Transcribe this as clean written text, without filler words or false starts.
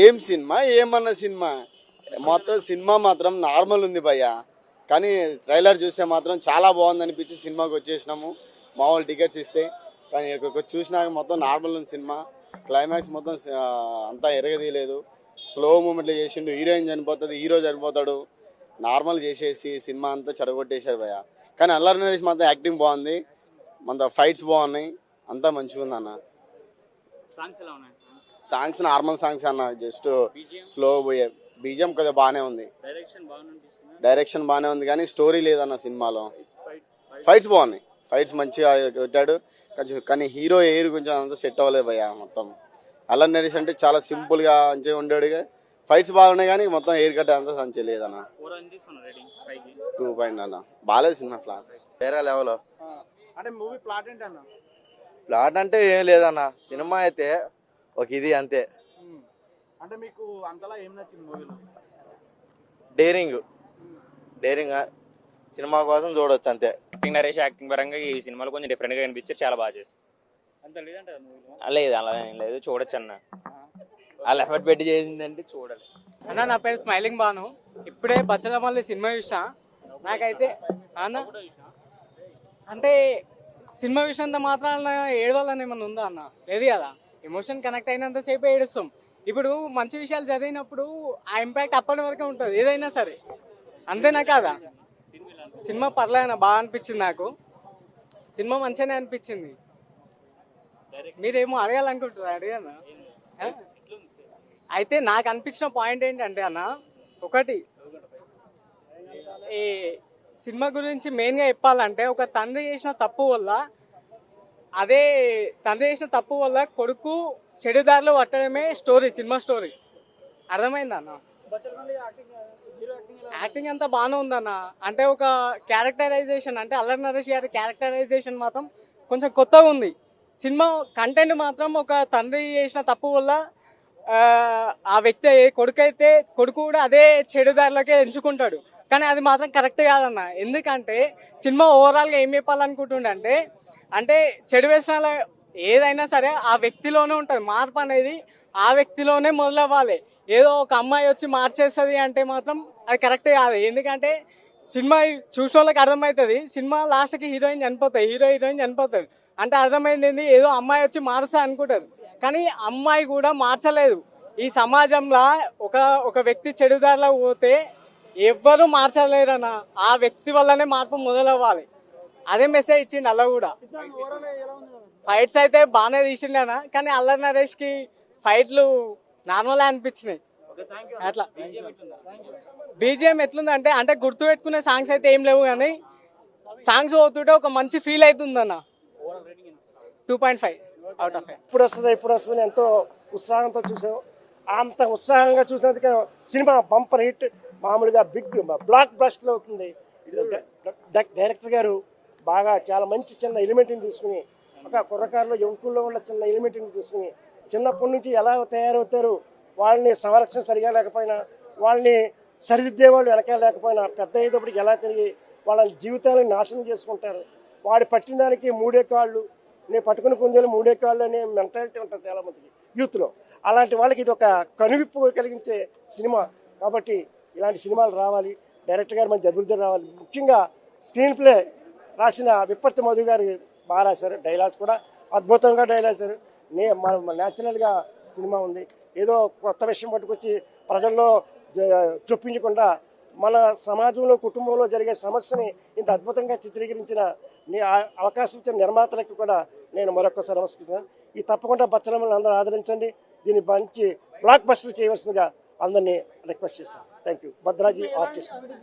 ఏం సినిమా ఏమన్నా సినిమా మొత్తం సినిమా మాత్రం నార్మల్ ఉంది భయ్య. కానీ ట్రైలర్ చూస్తే మాత్రం చాలా బాగుంది అనిపించి సినిమాకి వచ్చేసినాము. మామూలు టికెట్స్ ఇస్తే కానీ ఇక్కడికి చూసినాక మొత్తం నార్మల్ ఉంది సినిమా. క్లైమాక్స్ మొత్తం అంతా ఎరగదీయలేదు. స్లో మూమెంట్లో చేసిండు. హీరోయిన్ చనిపోతుంది, హీరో చనిపోతాడు. నార్మల్ చేసేసి సినిమా అంతా చెడగొట్టేశాడు భయ్య. కానీ అల్లరి నరేష్ మాత్రం యాక్టింగ్ బాగుంది, మన ఫైట్స్ బాగున్నాయి, అంతా మంచిగా ఉంది అన్న. సాంగ్స్ నార్మల్ సాంగ్స్ అన్న, జస్ట్ స్లో పోయే. బీజిఎం కదా బాగానే ఉంది, డైరెక్షన్ బాగానే ఉంది, కానీ స్టోరీ లేదన్న సినిమాలో. ఫైట్స్ బాగున్నాయి, ఫైట్స్ మంచిగా పెట్టాడు. కానీ హీరో ఎయిర్ కొంచెం అంతా సెట్ అవ్వలేదు భయ్య. మొత్తం అల్లరి నరేష్ అంటే చాలా సింపుల్ గా మంచిగా ఉండేడు. ఫైట్స్ బాగున్నాయి కానీ మొత్తం ఎయిర్ కట్ అంతా సంచి లేదన్న. 2 అన్న, బాగాలేదు సినిమా. ఫ్లాట్ వేరే లెవెల్. అంటే మూవీ ప్లాట్ ఏంటన్నా? ప్లాట్ అంటే ఏం లేదన్న, సినిమా అయితే ఒక ఇది అంతే. అంటే మీకు అంతలా ఏం నచ్చింది మూవీలో? డేరింగ్ సినిమా కోసం చూడొచ్చు అంతే. యాక్టింగ్ నరేష్ యాక్టింగ్ పరంగా ఈ సినిమాలో కొంచెం డిఫరెంట్ గా కనిపించారు, చాలా బాగా చేస్తారు. అంత లేదంటే లేదు అలా ఏం లేదు, చూడొచ్చు అన్న. అలా ఎఫర్ట్ పెట్టి చేసిందంటే చూడాలి అన్న. నా పేరు స్మైలింగ్ బాను. ఇప్పుడే బచ్చలమల్లి సినిమా చూసా. నాకైతే అన్న అంటే సినిమా విషయంతో మాత్రాన ఏడవాలని ఏమన్నా ఉందా అన్న? లేదు కదా. ఎమోషన్ కనెక్ట్ అయినంత సేపు ఏడుస్తాం. ఇప్పుడు మంచి విషయాలు జరిగినప్పుడు ఆ ఇంపాక్ట్ అప్పటి వరకే ఉంటుంది ఏదైనా సరే, అంతేనా కాదా? సినిమా పర్లేదన్న, బాగా అనిపించింది నాకు. సినిమా మంచిగానే అనిపించింది. మీరేమో అడగాలనుకుంటారా? అడిగానా? అయితే నాకు అనిపించిన పాయింట్ ఏంటంటే అన్న, ఒకటి ఈ సినిమా గురించి మెయిన్గా చెప్పాలంటే, ఒక తండ్రి చేసిన తప్పు వల్ల కొడుకు చెడుదారిలో పట్టడమే స్టోరీ, సినిమా స్టోరీ. అర్థమైందా అన్న? యాక్టింగ్ అంతా బాగానే ఉందన్న. అంటే ఒక క్యారెక్టరైజేషన్, అంటే అల్లరి నరేష్ గారి క్యారెక్టరైజేషన్ మాత్రం కొంచెం కొత్తగా ఉంది. సినిమా కంటెంట్ మాత్రం ఒక తండ్రి చేసిన తప్పు వల్ల ఆ వ్యక్తి కొడుకు కూడా అదే చెడుదారిలోకే ఎంచుకుంటాడు. కానీ అది మాత్రం కరెక్ట్ కాదన్న. ఎందుకంటే సినిమా ఓవరాల్గా ఏం చెప్పాలనుకుంటుండే అంటే చెడు వ్యసనాలు ఏదైనా సరే ఆ వ్యక్తిలోనే ఉంటుంది. మార్పు అనేది ఆ వ్యక్తిలోనే మొదలవ్వాలి. ఏదో ఒక అమ్మాయి వచ్చి మార్చేస్తుంది అంటే మాత్రం అది కరెక్ట్ కాదు. ఎందుకంటే సినిమా చూసిన వాళ్ళకి అర్థమవుతుంది. సినిమా లాస్ట్కి హీరోయిన్ చనిపోతాడు అంటే అర్థమైంది ఏంది, ఏదో అమ్మాయి వచ్చి మారుస్తా అనుకుంటారు. కానీ అమ్మాయి కూడా మార్చలేదు. ఈ సమాజంలో ఒక వ్యక్తి చెడుదారిలో పోతే ఎవ్వరూ మార్చలేరన్న. ఆ వ్యక్తి వల్లనే మార్పు మొదలవ్వాలి. అదే మెసేజ్ ఇచ్చిండు అలా కూడా. ఫైట్స్ అయితే బాగానే తీసిండన్న, కానీ అల్లరి నరేష్ కి ఫైట్లు నార్మల్ అనిపించినాయి. అట్లా బీజిఎం ఎట్లుందంటే, అంటే గుర్తు పెట్టుకునే సాంగ్స్ అయితే ఏం లేవు, కానీ సాంగ్స్ పోతుంటే ఒక మంచి ఫీల్ అవుతుందన్న. 2.5 అవుట్ ఆఫ్ 5. ఇప్పుడు వస్తుంది ఎంతో ఉత్సాహంతో చూసాం. అంత ఉత్సాహంగా చూసినందుకే సినిమా బంపర్ హిట్. మామూలుగా బిగ్ బ్లాక్ బస్టర్ అవుతుంది. డైరెక్టర్ గారు బాగా చాలా మంచి చిన్న ఎలిమెంట్ని తీసుకుని, ఒక కుర్రకారులో యువకుల్లో ఉన్న చిన్న ఎలిమెంట్ని తీసుకుని, చిన్నప్పటి నుంచి ఎలా తయారవుతారు, వాళ్ళని సంరక్షణ సరిగా లేకపోయినా, వాళ్ళని సరిదిద్దే వాళ్ళు వెనకాల లేకపోయినా, పెద్ద అయ్యేటప్పటికి ఎలా తిరిగి వాళ్ళ జీవితాలను నాశనం చేసుకుంటారు. వాడు పట్టిన దానికి 3 కాళ్ళు, నేను పట్టుకుని పొందేలు 3 కాళ్ళు అనే మెంటాలిటీ ఉంటుంది చాలామందికి యూత్లో. అలాంటి వాళ్ళకి ఇది ఒక కనువిప్పు కలిగించే సినిమా. కాబట్టి ఇలాంటి సినిమాలు రావాలి. డైరెక్టర్ గారు మంచి అభివృద్ధి రావాలి. ముఖ్యంగా స్క్రీన్ ప్లే రాసిన విప్పర్తి మధు గారు బాగా రాశారు. డైలాగ్స్ కూడా అద్భుతంగా డైలాగ్సారు. న్యాచురల్గా సినిమా ఉంది. ఏదో కొత్త విషయం పట్టుకొచ్చి ప్రజల్లో చొప్పించకుండా మన సమాజంలో కుటుంబంలో జరిగే సమస్యని ఇంత అద్భుతంగా చిత్రీకరించిన అవకాశం ఇచ్చిన నిర్మాతలకు కూడా నేను మరొకసారి నమస్కరిస్తున్నాను. ఈ తప్పకుండా బచ్చలమల్ని అందరూ ఆదరించండి. దీన్ని మంచి బ్లాక్ బస్టర్ చేయవలసిందిగా అందరినీ రిక్వెస్ట్ చేస్తాను. Thank you. భద్రాజీ ఆర్టిస్ట్.